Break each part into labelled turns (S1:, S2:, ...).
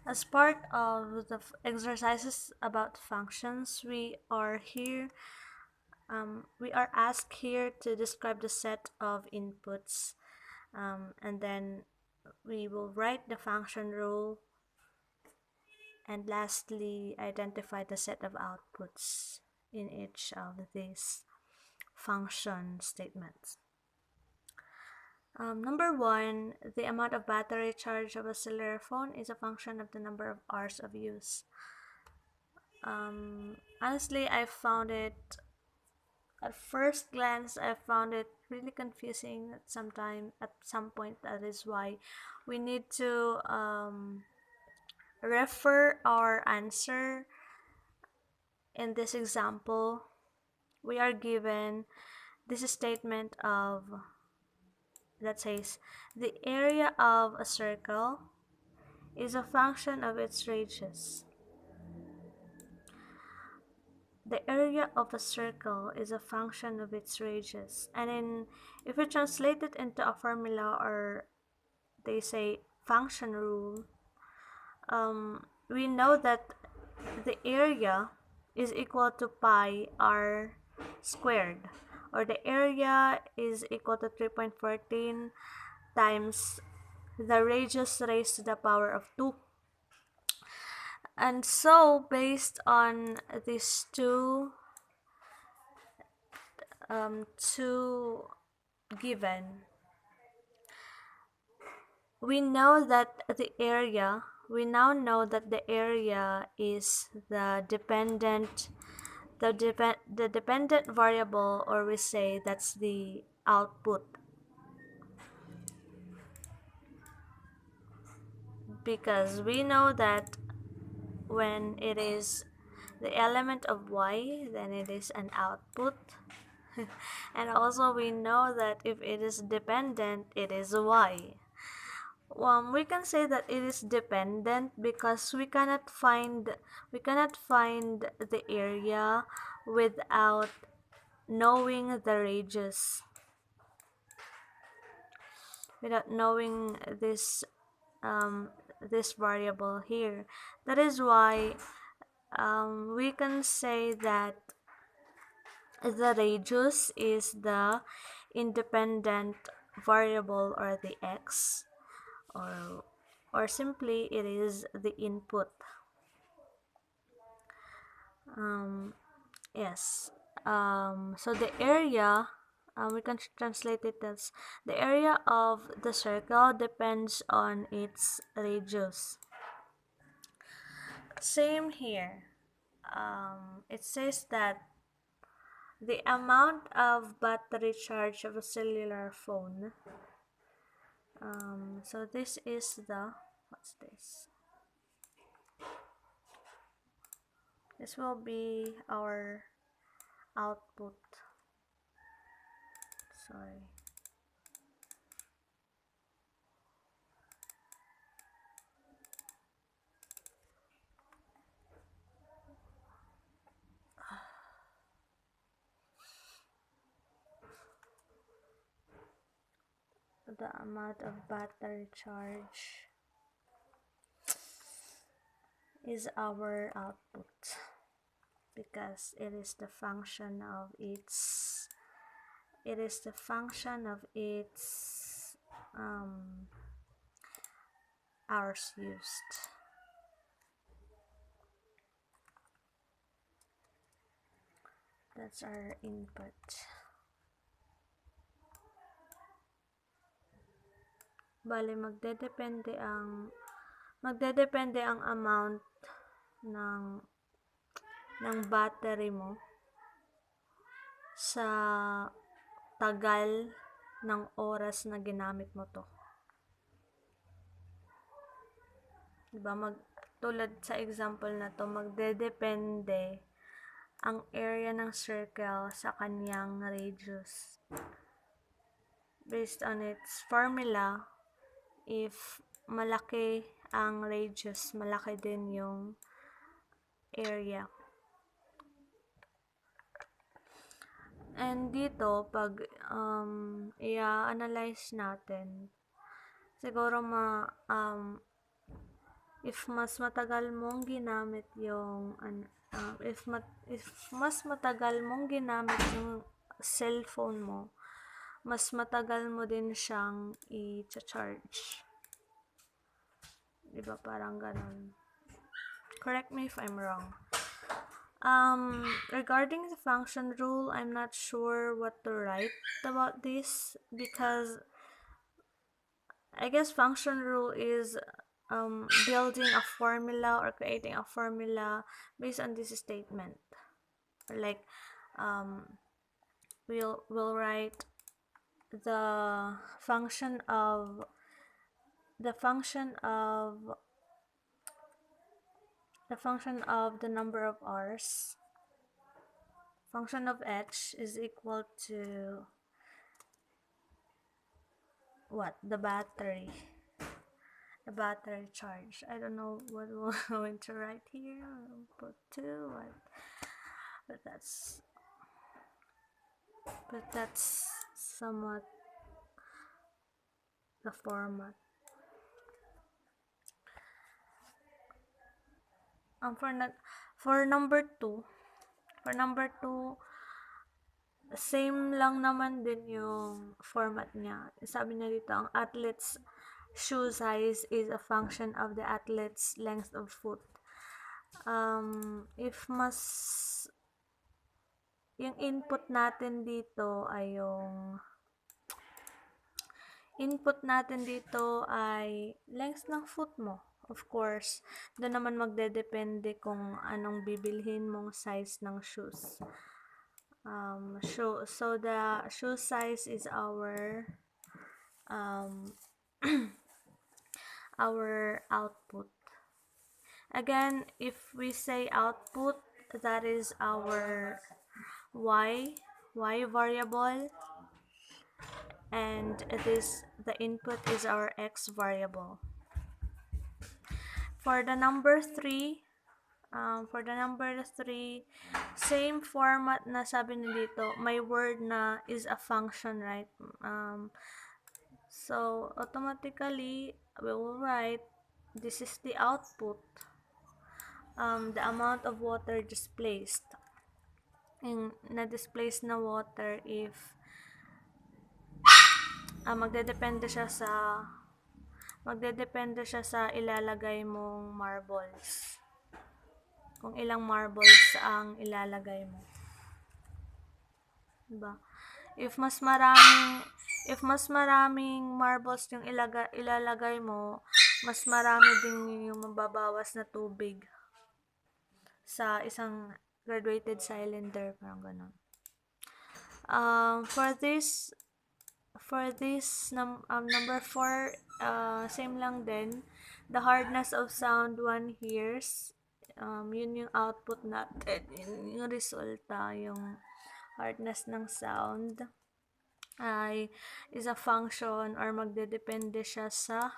S1: As part of the exercises about functions, we are asked here to describe the set of inputs, and then we will write the function rule, and lastly identify the set of outputs in each of these function statements. Number one, the amount of battery charge of a cellular phone is a function of the number of hours of use. Honestly, I found it, at first glance, I found it really confusing at some point. That is why we need to refer our answer. In this example, we are given this statement of that says the area of a circle is a function of its radius. The area of a circle is a function of its radius. If we translate it into a formula, or they say function rule, we know that the area is equal to pi r squared, or the area is equal to 3.14 times the radius raised to the power of 2. And so based on these two given, we know that we now know that the area is the dependent variable, or we say that's the output, because we know that when it is the element of y, then it is an output. And also we know that if it is dependent, it is y. We can say that it is dependent because we cannot find the area without knowing the radius, without knowing this variable here. That is why we can say that the radius is the independent variable, or the x, or simply it is the input. Yes. So the area, we can translate it as the area of the circle depends on its radius. Same here. It says that the amount of battery charge of a cellular phone. So this is what's this? This will be our output. Sorry. The amount of battery charge is our output, because it is the function of its hours used. That's our input. Bale, magdedepende ang amount ng battery mo sa tagal ng oras na ginamit mo to. Diba, tulad sa example na to, magdedepende ang area ng circle sa kanyang radius. Based on its formula, if malaki ang radius, malaki din yung area. And dito, pag i-analyze natin, siguro if mas matagal mong ginamit yung if mas matagal mong ginamit yung cellphone mo, mas matagal mo din siyang i-charge. Diba parang ganun? Correct me if I'm wrong. Regarding the function rule, I'm not sure what to write about this because I guess function rule is building a formula or creating a formula based on this statement. Like we'll write the function of the number of hours, function of h is equal to what? The battery charge. I don't know what we're going to write here. I'll put 2, but that's somewhat the format. For number 2, same lang naman din yung format niya. Sabi niya dito, ang athlete's shoe size is a function of the athlete's length of foot. If yung input natin dito ay length ng foot mo. Of course, doon naman magdedepende kung anong bibilhin mong size ng shoes. So the shoe size is our our output. Again, if we say output, that is our y variable, and the input is our x variable. For the number 3, same format na sabi na dito, may word na is a function, right? So automatically we will write this is the output, the amount of water displaced. Yung na-displace na water, if magdedepende siya sa ilalagay mong marbles. Kung ilang marbles ang ilalagay mo. Diba? If mas maraming marbles yung ilalagay mo, mas marami din yung mababawas na tubig sa isang graduated cylinder, parang ganun. For this number 4, same lang din. The hardness of sound one hears, yun yung output natin, yung resulta, yung hardness ng sound is a function or magdedepende siya sa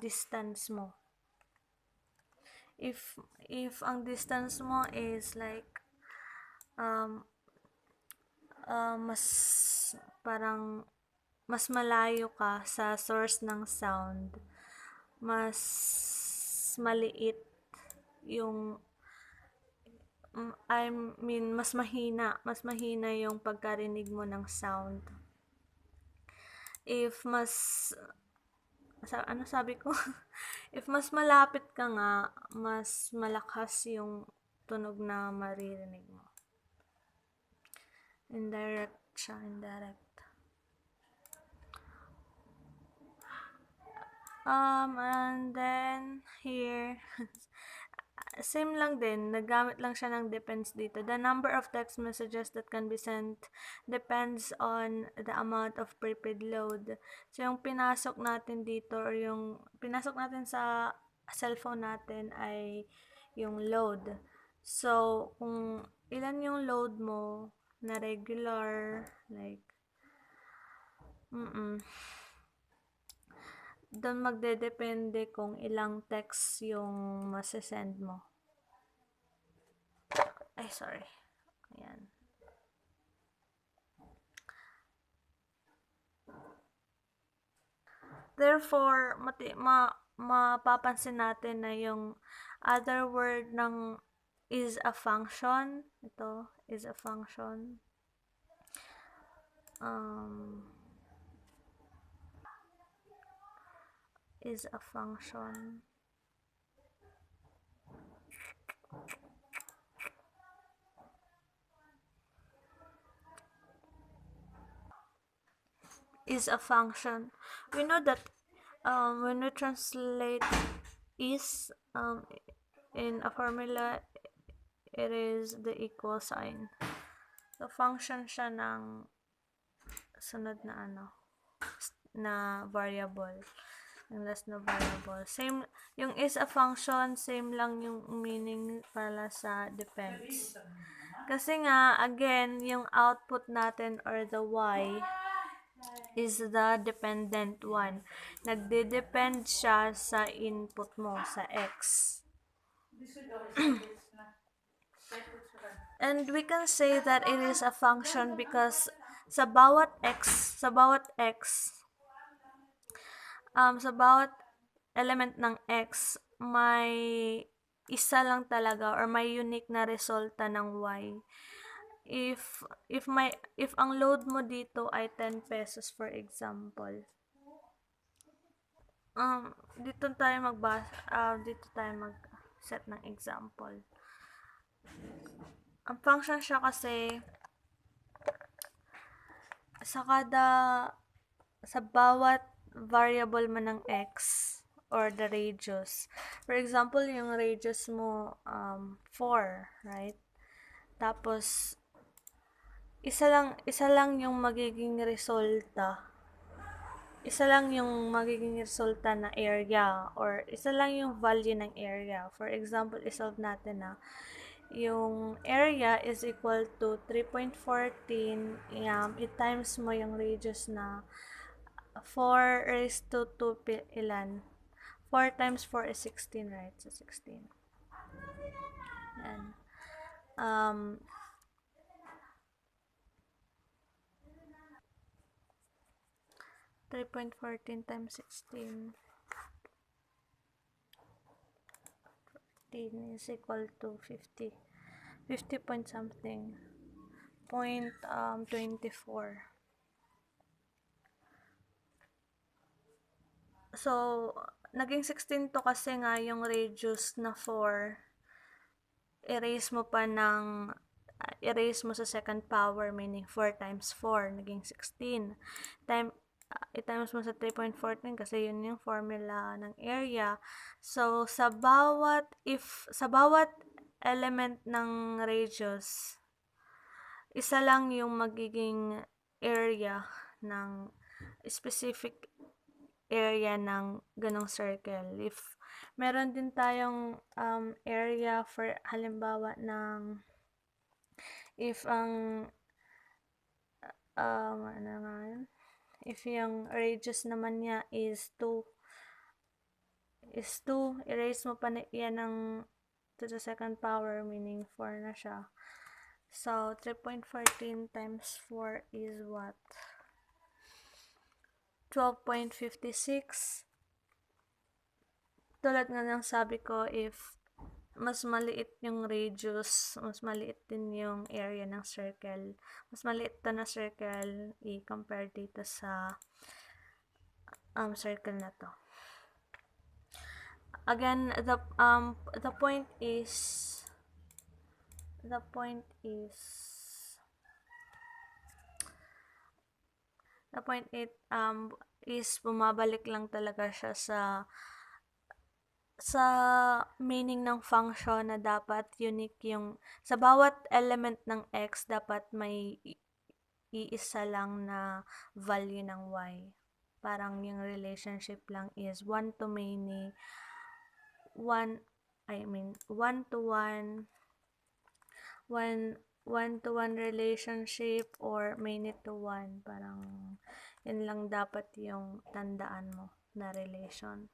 S1: distance mo. If ang distance mo is like mas malayo ka sa source ng sound, mas maliit yung mas mahina yung pagkarinig mo ng sound. If if mas malapit ka nga, mas malakas yung tunog na maririnig mo. Indirect. And then here same lang din, naggamit lang siya ng depends dito. The number of text messages that can be sent depends on the amount of prepaid load. So yung pinasok natin dito or yung pinasok natin sa cellphone natin ay yung load. So kung ilan yung load mo na regular, like doon magdedepende kung ilang text yung masesend mo. Ay, sorry. Ayan. Therefore, mapapansin natin na yung other word ng is a function, ito, is a function, is a function, is a function. We know that when we translate is in a formula, it is the equal sign. So, function siya ng sunod na na variable. Yung last na variable. Same, yung is a function, same lang yung meaning pala sa depends. Kasi nga, again, yung output natin or the y is the dependent one. Nagde-depend siya sa input mo, sa x. And we can say that it is a function because sa bawat x, sa bawat element ng x, may isa lang talaga or may unique na resulta ng y. If ang load mo dito ay 10 pesos for example, dito tayo mag-set ng example. Ang function siya kasi sa bawat variable mo ng x or the radius. For example, yung radius mo 4, right? Tapos isa lang yung magiging resulta. Isa lang yung magiging resulta na area or isa lang yung value ng area. For example, isolve natin na yung area is equal to 3.14 i-times mo yung radius na 4 raised to 2 ilan? 4 times 4 is 16, right? So 16. Yan. 3.14 times 16 is equal to 50 point something, 0.24. So, naging 16 to kasi nga yung radius na 4, erase mo sa second power, meaning 4 times 4, naging 16. I-times mo sa 3.14 kasi yun yung formula ng area. So, sa bawat element ng radius, isa lang yung magiging area ng specific area ng ganong circle. If meron din tayong area for halimbawa ng if if yung radius naman niya is 2, erase mo pa yan ng to the second power, meaning 4 na siya. So, 3.14 times 4 is what? 12.56. Tulad nga ng sabi ko, if mas maliit yung radius, mas maliit din yung area ng circle. Mas maliit to na circle i-compare dito sa circle na to. Again, the point is bumabalik lang talaga siya sa meaning ng function na dapat unique yung sa bawat element ng x dapat may iisa lang na value ng y. Parang yung relationship lang is 1 to many, 1 to 1 relationship or many to 1. Parang yun lang dapat yung tandaan mo na relation.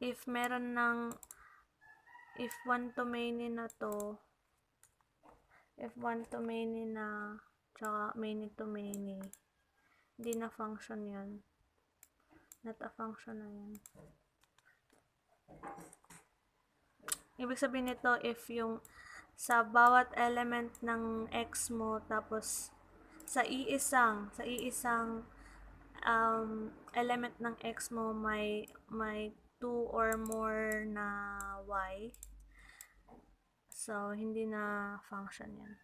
S1: If 1 to many na to, if 1 to many na tsaka many to many, Hindi na function yun. Not a function na yan. Ibig sabihin nito, if yung sa bawat element ng x mo, tapos sa iisang element ng x mo may 2 or more na y. So, hindi na function yan.